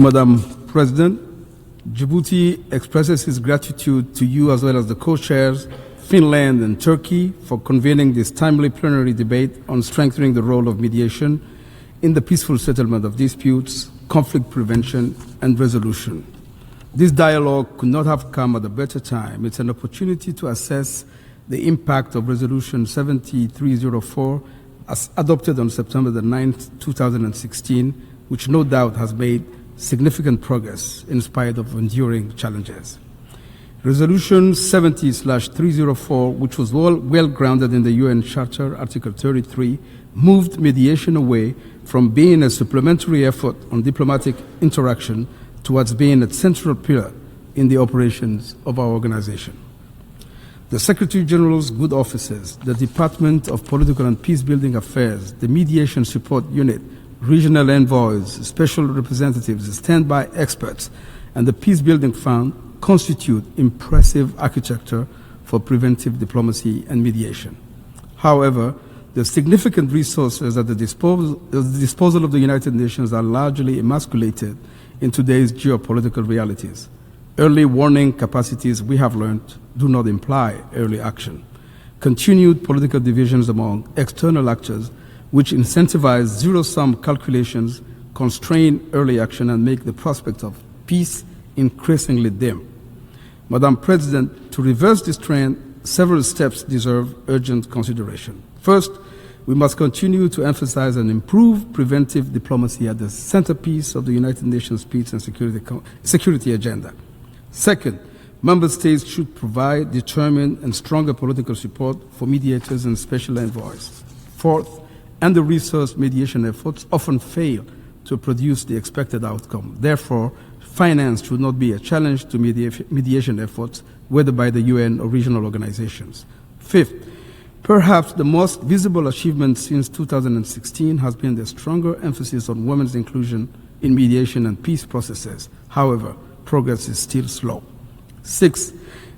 Madam President, Djibouti expresses its gratitude to you as well as the co-chairs, Finland and Turkey, for convening this timely plenary debate on strengthening the role of mediation in the peaceful settlement of disputes, conflict prevention, and resolution. This dialogue could not have come at a better time. It's an opportunity to assess the impact of Resolution 7304 as adopted on September the 9th, 2016, which no doubt has made significant progress in spite of enduring challenges. Resolution 70/304, which was well grounded in the UN Charter, Article 33, moved mediation away from being a supplementary effort on diplomatic interaction towards being a central pillar in the operations of our organization. The Secretary General's good offices, the Department of Political and Peacebuilding Affairs, the Mediation Support Unit, regional envoys, special representatives, standby experts, and the Peacebuilding Fund constitute impressive architecture for preventive diplomacy and mediation. However, the significant resources at the disposal of the United Nations are largely emasculated in today's geopolitical realities. Early warning capacities, we have learned, do not imply early action. Continued political divisions among external actors, which incentivize zero-sum calculations, constrain early action, and make the prospect of peace increasingly dim. Madam President, to reverse this trend, several steps deserve urgent consideration. First, we must continue to emphasize and improve preventive diplomacy at the centerpiece of the United Nations Peace and Security Agenda. Second, member states should provide determined and stronger political support for mediators and special envoys. Fourth, under-resourced mediation efforts often fail to produce the expected outcome. Therefore, finance should not be a challenge to mediation efforts, whether by the UN or regional organizations. Fifth, perhaps the most visible achievement since 2016 has been the stronger emphasis on women's inclusion in mediation and peace processes. However, progress is still slow. Sixth,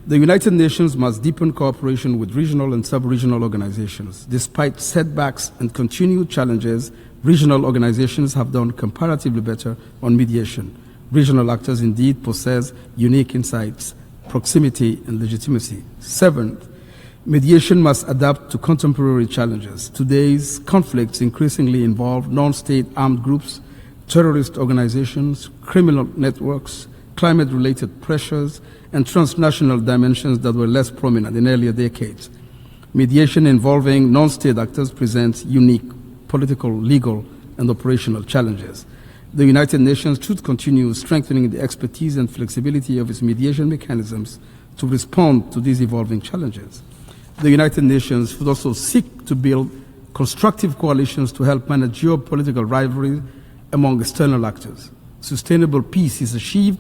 the United Nations must deepen cooperation with regional and sub-regional organizations. Despite setbacks and continued challenges, regional organizations have done comparatively better on mediation. Regional actors indeed possess unique insights, proximity, and legitimacy. Seventh, mediation must adapt to contemporary challenges. Today's conflicts increasingly involve non-state armed groups, terrorist organizations, criminal networks, climate-related pressures, and transnational dimensions that were less prominent in earlier decades. Mediation involving non-state actors presents unique political, legal, and operational challenges. The United Nations should continue strengthening the expertise and flexibility of its mediation mechanisms to respond to these evolving challenges. The United Nations should also seek to build constructive coalitions to help manage geopolitical rivalries among external actors. Sustainable peace is achieved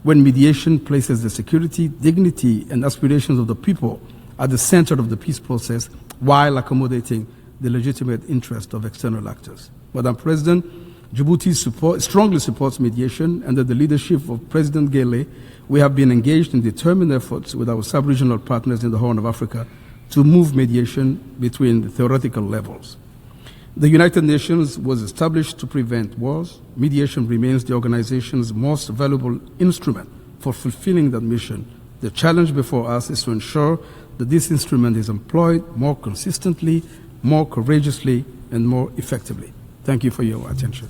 when mediation places the security, dignity, and aspirations of the people at the center of the peace process while accommodating the legitimate interest of external actors. Madam President, Djibouti strongly supports mediation. Under the leadership of President Gele, we have been engaged in determined efforts with our sub-regional partners in the Horn of Africa to move mediation between the theoretical levels. The United Nations was established to prevent wars. Mediation remains the organization's most valuable instrument for fulfilling that mission. The challenge before us is to ensure that this instrument is employed more consistently, more courageously, and more effectively. Thank you for your attention.